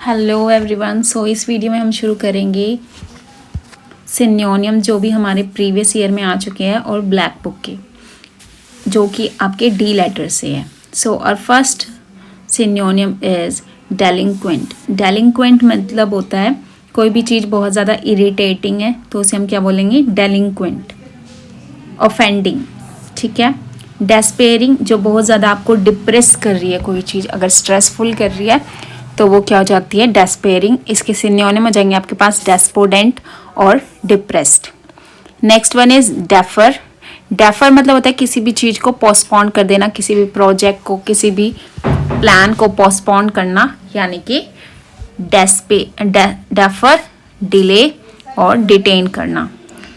Hello everyone. सो इस video में हम शुरू करेंगे सिनोनियम जो भी हमारे प्रीवियस ईयर में आ चुके हैं और ब्लैक बुक के जो कि आपके डी लेटर से है। सो और फर्स्ट सिनोनियम इज़ डेलिंक्वेंट। डेलिंक्वेंट मतलब होता है कोई भी चीज़ बहुत ज़्यादा इरिटेटिंग है तो उसे हम क्या बोलेंगे, डेलिंक्वेंट। ऑफेंडिंग, ठीक है। डेस्पेयरिंग, जो बहुत ज़्यादा आपको डिप्रेस कर रही है, कोई चीज़ अगर स्ट्रेसफुल कर रही है तो वो क्या हो जाती है, डेस्पेयरिंग। इसके सिनोनिम हो जाएंगे आपके पास डेस्पोडेंट और depressed. Next one is defer. Defer मतलब होता है किसी भी चीज़ को पोस्टपोन कर देना, किसी भी प्रोजेक्ट को, किसी भी प्लान को पोस्टपोन करना, यानी कि डेफर, डिले और डिटेन करना।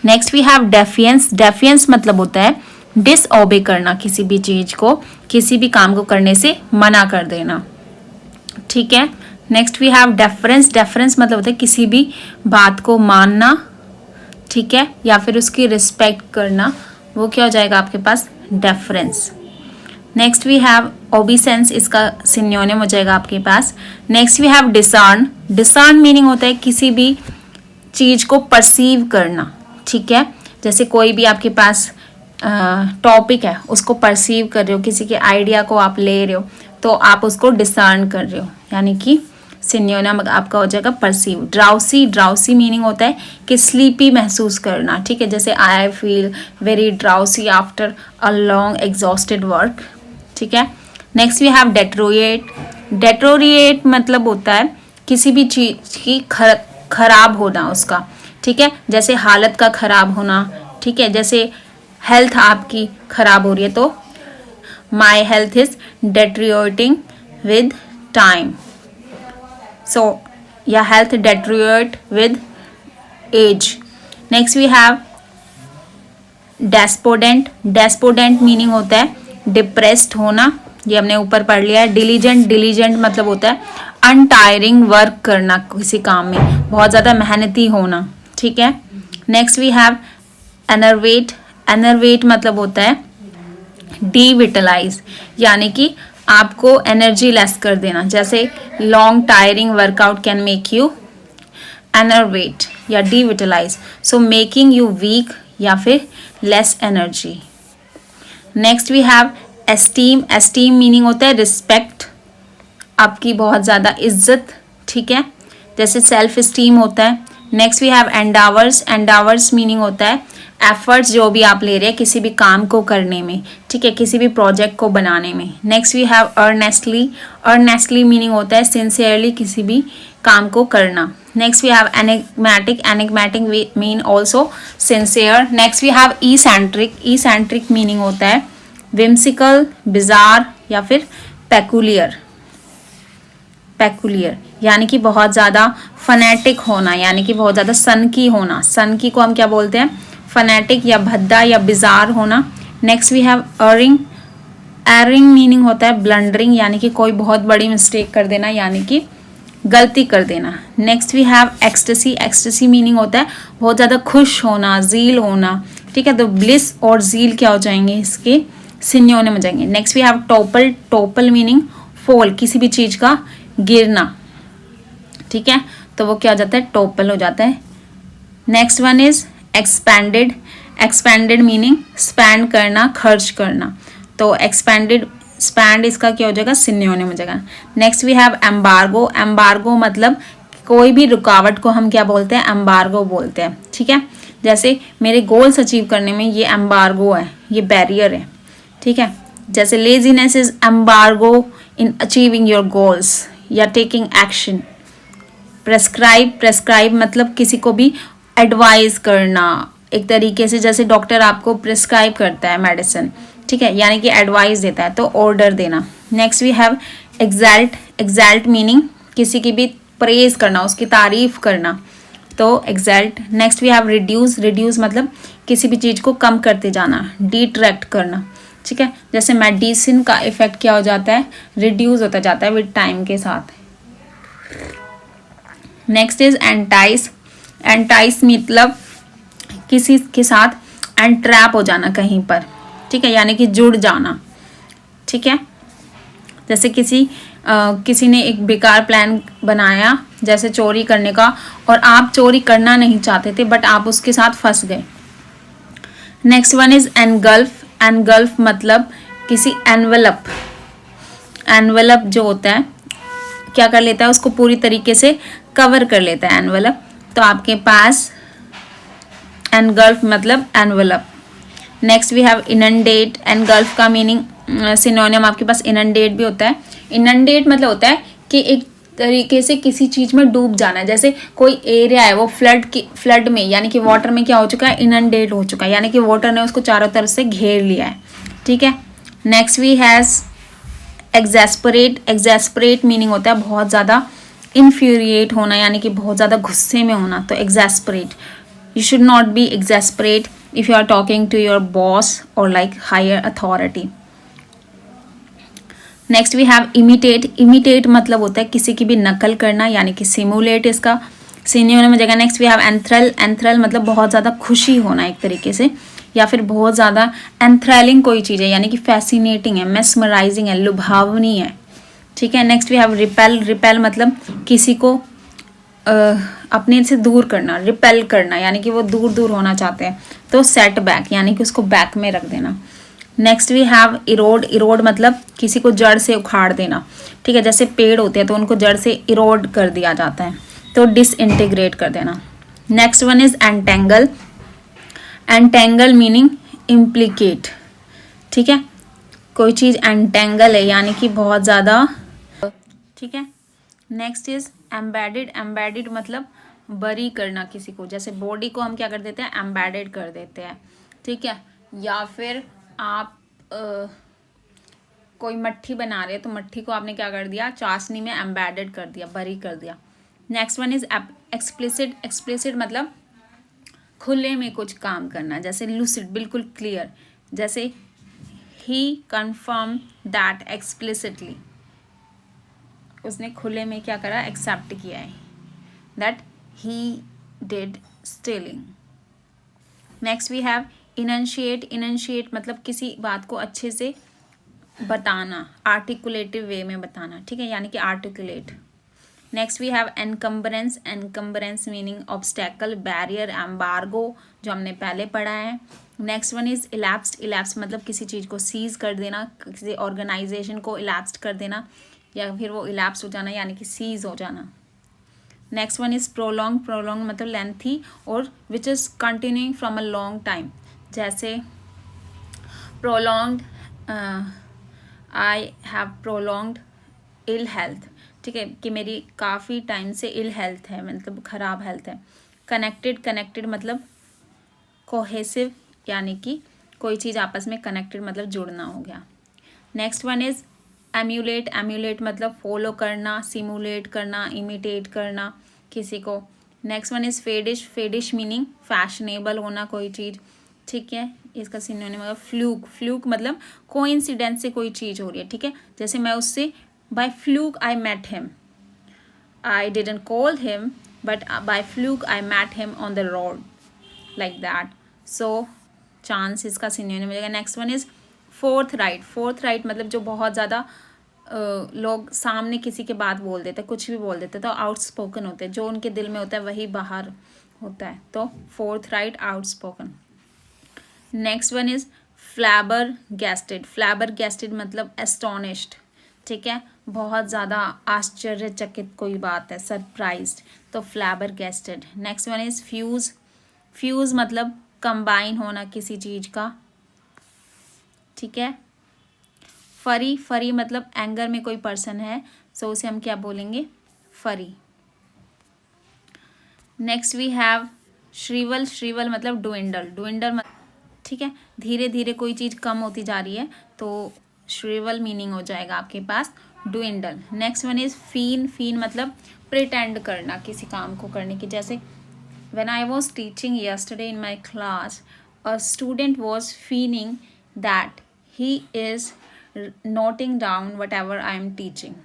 Next we have defiance. Defiance मतलब होता है डिसओबे करना, किसी भी चीज़ को, किसी भी काम को करने से मना कर देना, ठीक है। Next we have deference. Deference मतलब होता है किसी भी बात को मानना, ठीक है, या फिर उसकी रिस्पेक्ट करना, वो क्या हो जाएगा आपके पास, difference. Next we have obeisance, इसका सिनोनिम हो जाएगा आपके पास। Next we have discern. Discern meaning होता है किसी भी चीज़ को परसीव करना, ठीक है। जैसे कोई भी आपके पास टॉपिक है, उसको परसीव कर रहे हो, किसी के आइडिया को आप ले रहे हो तो आप उसको डिसर्न कर रहे हो, यानी कि सिनोनिम आपका हो जाएगा परसीव। ड्राउसी। ड्राउसी मीनिंग होता है कि स्लीपी महसूस करना, ठीक है। जैसे I feel very drowsy after a long exhausted work, ठीक है। Next we have deteriorate. Deteriorate मतलब होता है किसी भी चीज़ की खराब होना उसका, ठीक है। जैसे हालत का खराब होना, ठीक है। जैसे हेल्थ आपकी खराब हो रही है तो my health is deteriorating with time. So your health deteriorate with age. Next we have despondent. Despondent meaning होता है डिप्रेस्ड होना, ये हमने ऊपर पढ़ लिया है। डिलीजेंट। डिलीजेंट मतलब होता है अनटायरिंग वर्क करना, किसी काम में बहुत ज़्यादा मेहनती होना, ठीक है। Next we have enervate. Enervate मतलब होता है डीविटलाइज, यानी कि आपको एनर्जी लेस कर देना। जैसे long tiring workout can make you enervate या devitalise, so making you weak या फिर less energy. Next we have esteem. Esteem meaning होता है रिस्पेक्ट, आपकी बहुत ज़्यादा इज्जत, ठीक है। जैसे सेल्फ इस्टीम होता है। Next we have endeavours. Endeavours meaning होता है एफर्ट्स जो भी आप ले रहे हैं किसी भी काम को करने में, ठीक है, किसी भी प्रोजेक्ट को बनाने में। Next we have earnestly. Earnestly meaning होता है सिंसियरली किसी भी काम को करना। Next we have enigmatic. Enigmatic mean also sincere. Next we have eccentric. Eccentric meaning होता है विम्सिकल, बिजार या फिर पेकुलियर। पेकुलियर यानी कि बहुत ज़्यादा फनेटिक होना, यानी कि बहुत ज़्यादा सनकी होना। सनकी को हम क्या बोलते हैं, फनेटिक या भद्दा या बिजार होना। Next we have erring. Erring meaning होता है ब्लंडरिंग, यानी कि कोई बहुत बड़ी मिस्टेक कर देना, यानी कि गलती कर देना। Next we have ecstasy. Ecstasy meaning होता है बहुत ज़्यादा खुश होना, जील होना, ठीक है। तो ब्लिस और जील क्या हो जाएंगे, इसके सिनोनिम हो जाएंगे। Next we have topple. Topple meaning fall, किसी भी चीज़ का गिरना, ठीक है, तो वो क्या हो जाता है, टोपल हो जाता है। Next one is expanded. Expanded meaning spend करना, खर्च करना, तो एक्सपैंडेड, स्पेंड इसका क्या हो जाएगा, सिनोनिम हो जाएगा। Next we have embargo. Embargo मतलब कोई भी रुकावट को हम क्या बोलते हैं, एम्बार्गो बोलते हैं, ठीक है। जैसे मेरे गोल्स अचीव करने में ये एम्बार्गो है, ये बैरियर है, ठीक है। जैसे laziness is embargo in achieving your goals या टेकिंग एक्शन। प्रेस्क्राइब। प्रेस्क्राइब मतलब किसी को भी एडवाइस करना, एक तरीके से जैसे डॉक्टर आपको प्रिस्क्राइब करता है मेडिसिन, ठीक है, यानी कि एडवाइस देता है, तो ऑर्डर देना। Next we have exalt. Exalt meaning किसी की भी प्रेज करना, उसकी तारीफ करना, तो exalt. Next we have reduce. Reduce मतलब किसी भी चीज़ को कम करते जाना, डिट्रैक्ट करना, ठीक है। जैसे मेडिसिन का इफेक्ट क्या हो जाता है, रिड्यूस होता जाता है विद टाइम के साथ। Next is entice. एंटाइस मतलब किसी के साथ एंट्रैप हो जाना कहीं पर, ठीक है, यानी कि जुड़ जाना, ठीक है। जैसे किसी किसी ने एक बेकार प्लान बनाया जैसे चोरी करने का, और आप चोरी करना नहीं चाहते थे बट आप उसके साथ फंस गए। Next one is engulf. Engulf मतलब किसी एनवेलप, एनवेलप जो होता है क्या कर लेता है, उसको पूरी तरीके से कवर कर लेता है एनवेलप। तो आपके पास एनगल्फ मतलब envelop. Next we have inundate. Engulf का मीनिंग सिनोनिम आपके पास इनंडेट भी होता है। इनंडेट मतलब होता है कि एक तरीके से किसी चीज में डूब जाना है, जैसे कोई एरिया है वो फ्लड में यानी कि वाटर में क्या हो चुका है, इनंडेट हो चुका है, यानी कि वाटर ने उसको चारों तरफ से घेर लिया है। ठीक है। Next we has exasperate. Exasperate meaning होता है बहुत ज़्यादा इन्फ्यूरिएट होना, यानी कि बहुत ज़्यादा गुस्से में होना। तो exasperate, you should not be exasperate if you are talking to your boss और like higher authority. Next we have imitate. Imitate मतलब होता है किसी की भी नकल करना, यानी कि सिमुलेट इसका सिनोनिम हो जाएगा। Next we have enthral. Enthral मतलब बहुत ज़्यादा खुशी होना एक तरीके से, या फिर बहुत ज़्यादा एंथ्रलिंग कोई चीज़ है, यानी कि फैसिनेटिंग है, मेस्मराइजिंग है, लुभावनी है। ठीक है। Next we have repel. Repel मतलब किसी को अपने से दूर करना, रिपेल करना, यानी कि वो दूर दूर होना चाहते हैं। तो सेट बैक, यानी कि उसको बैक में रख देना। Next we have erode. Erode मतलब किसी को जड़ से उखाड़ देना। ठीक है, जैसे पेड़ होते हैं तो उनको जड़ से इरोड कर दिया जाता है, तो डिसइंटीग्रेट कर देना। Next one is entangle. Entangle meaning implicate. ठीक है, कोई चीज़ एंटेंगल है यानी कि बहुत ज़्यादा। ठीक है। Next is embedded. एम्बेडेड मतलब बरी करना किसी को, जैसे बॉडी को हम क्या कर देते हैं, एम्बेडेड कर देते हैं। ठीक है। या फिर आप कोई मट्ठी बना रहे हैं तो मट्ठी को आपने क्या कर दिया, चाशनी में एम्बेडेड कर दिया, बरी कर दिया। Next one is explicit. Explicit मतलब खुले में कुछ काम करना, जैसे लूसिड बिल्कुल क्लियर, जैसे ही कन्फर्म दैट एक्सप्लिसिटली, उसने खुले में क्या करा, एक्सेप्ट किया है that he did stealing. Next we have enunciate. Enunciate मतलब किसी बात को अच्छे से बताना, आर्टिकुलेटिव वे में बताना। ठीक है, यानी कि articulate. Next we have encumbrance. Encumbrance meaning obstacle, barrier, embargo, जो हमने पहले पढ़ा है। Next one is elapsed. Elapse मतलब किसी चीज़ को सीज कर देना, किसी ऑर्गेनाइजेशन को इलैप्स्ड कर देना, या फिर वो इलैप्स हो जाना यानी कि सीज हो जाना। Next one is prolong. Prolong मतलब लेंथी और which is continuing from a long time, जैसे prolonged, I have prolonged ill health. ठीक है, कि मेरी काफ़ी टाइम से इल हेल्थ है, मतलब ख़राब हेल्थ है। कनेक्टेड। कनेक्टेड मतलब कोहेसिव, यानी कि कोई चीज़ आपस में कनेक्टेड मतलब जुड़ना हो गया। Next one is emulate. Emulate मतलब फॉलो करना, सिमुलेट करना, इमिटेट करना किसी को। Next one is faddish. Faddish meaning fashionable होना कोई चीज़। ठीक है, इसका सिनोनिम मतलब फ्लूक। फ्लूक मतलब कोइंसिडेंस से कोई चीज़ हो रही है। ठीक है, जैसे मैं उससे by fluke I met him, I didn't call him but by fluke I met him on the road, like that. So chance इसका सिनोनिम मिलेगा। Next one is forthright. Forthright मतलब जो बहुत ज़्यादा लोग सामने किसी के बात बोल देते, कुछ भी बोल देते, तो आउटस्पोकन होते हैं, जो उनके दिल में होता है वही बाहर होता है, तो forthright, outspoken. Next one is flabbergasted. Flabbergasted मतलब एस्टोनिश्ड। ठीक है, बहुत ज़्यादा आश्चर्यचकित कोई बात है, सरप्राइज्ड, तो flabbergasted. Next one is fuse. Fuse मतलब कंबाइन होना किसी चीज़ का। ठीक है। फरी। फरी मतलब एंगर में कोई पर्सन है, सो उसे हम क्या बोलेंगे, फरी। Next we have shrivel. Shrivel मतलब डुइंडल। डुइंडल ठीक है, धीरे धीरे कोई चीज़ कम होती जा रही है, तो श्रीवल मीनिंग हो जाएगा आपके पास dwindle. Next one is feign. Feign मतलब प्रिटेंड करना किसी काम को करने की, जैसे when I was teaching yesterday in my class, a student was feigning that he is noting down whatever I am teaching.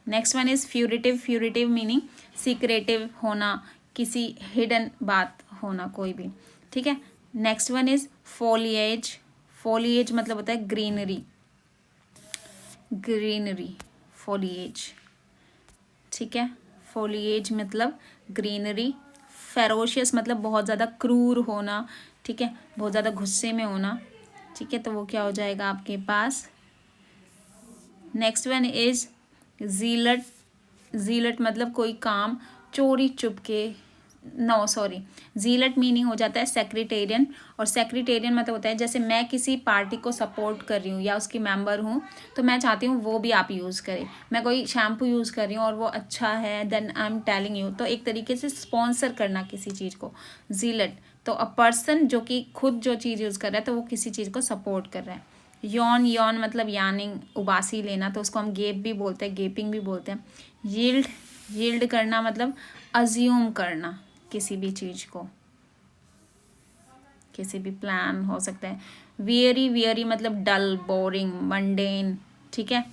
Next one is furtive. Furtive meaning secretive होना, किसी hidden बात होना कोई भी। ठीक है। Next one is foliage. Foliage मतलब होता है ग्रीनरी। ग्रीनरी foliage, ठीक है। foliage मतलब ग्रीनरी, फेरोशियस मतलब बहुत ज़्यादा क्रूर होना, ठीक है, बहुत ज़्यादा गुस्से में होना, ठीक है, तो वो क्या हो जाएगा आपके पास। Next one is zealot, zealot मतलब कोई काम चोरी चुपके, नो सॉरी, जीलट मीनिंग हो जाता है सेक्रेटेरियन, और सेक्रेटेरियन मतलब होता है जैसे मैं किसी पार्टी को सपोर्ट कर रही हूँ या उसकी मेंबर हूँ, तो मैं चाहती हूँ वो भी आप यूज़ करें। मैं कोई शैम्पू यूज़ कर रही हूँ और वो अच्छा है, then I am telling you, तो एक तरीके से स्पॉन्सर करना किसी चीज़ को, जीलट। तो अ पर्सन जो कि खुद जो चीज़ यूज़ कर रहा है तो वो किसी चीज़ को सपोर्ट कर रहा है। यौन, यौन मतलब यानिंग, उबासी लेना, तो उसको हम गेप भी बोलते हैं, गेपिंग भी बोलते हैं। यील्ड, यील्ड करना मतलब अज्यूम करना किसी भी चीज़ को, किसी भी प्लान हो सकता है। वियरी, वियरी मतलब डल, बोरिंग, मंडेन, ठीक है।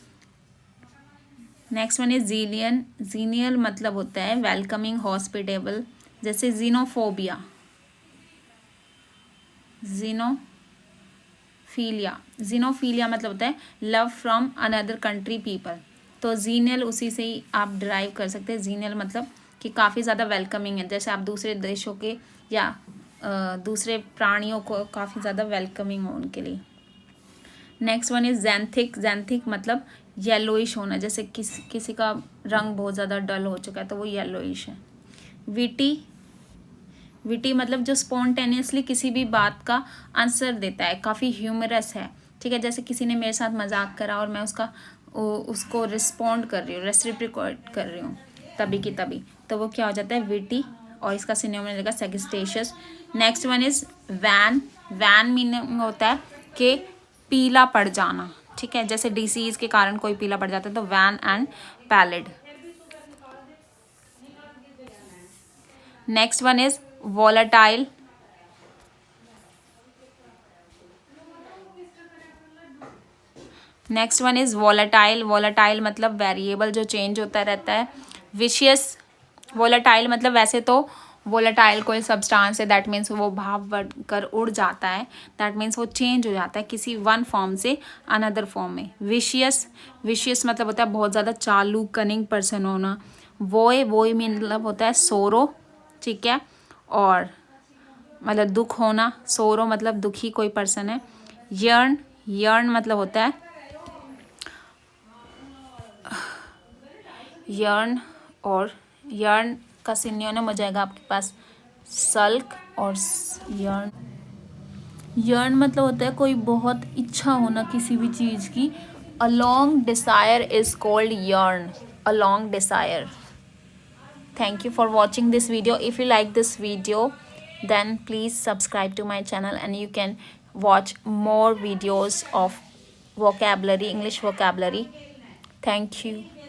नेक्स्ट वन इज जीलियन, जीनियल मतलब होता है वेलकमिंग, हॉस्पिटेबल, जैसे जीनोफोबिया, जीनोफीलिया, जीनोफीलिया मतलब होता है love from another country people, तो जीनियल उसी से ही आप ड्राइव कर सकते हैं। जीनियल मतलब कि काफ़ी ज़्यादा वेलकमिंग है, जैसे आप दूसरे देशों के या दूसरे प्राणियों को काफ़ी ज़्यादा वेलकमिंग हो उनके लिए। नेक्स्ट वन इज जैंथिक, जैंथिक मतलब येलोइश होना, जैसे किसी का रंग बहुत ज़्यादा डल हो चुका है तो वो येलोइश है। विटी, विटी मतलब जो स्पॉन्टेनियसली किसी भी बात का आंसर देता है, काफ़ी ह्यूमरस है, ठीक है, जैसे किसी ने मेरे साथ मजाक करा और मैं उसको रिस्पॉन्ड कर रही हूँ, रेसिप्रोकेट कर रही हूँ तभी की तभी, तो वो क्या हो जाता है विटी, और इसका सिनोनिम मिलेगा सैगिस्टेशियस। Next one is vain, vain meaning होता है कि पीला पड़ जाना, ठीक है, जैसे डिसीज के कारण कोई पीला पड़ जाता है तो wan and pallid. Next one is volatile, next one is volatile, volatile मतलब वेरिएबल जो चेंज होता रहता है। विशियस, वॉलेटाइल मतलब वैसे तो वोलेटाइल कोई सब्सटेंस है, दैट मीन्स वो भाप बढ़कर उड़ जाता है, दैट मीन्स वो चेंज हो जाता है किसी वन फॉर्म से अनदर फॉर्म में। विशियस, विशियस मतलब होता है बहुत ज़्यादा चालू कनिंग पर्सन होना। वोए, वोए मतलब होता है सोरो, ठीक है, और मतलब दुख होना, सोरो मतलब दुखी कोई पर्सन है। यर्न, यर्न मतलब होता है यर्न, और यर्न का सिनोनिम हो जाएगा आपके पास सल्क और यर्न। यर्न मतलब होता है कोई बहुत इच्छा होना किसी भी चीज़ की। A long desire is called yearn, a long desire. Thank you for watching this video. If you like this video, then please subscribe to my channel and you can watch more videos of vocabulary, English vocabulary. Thank you.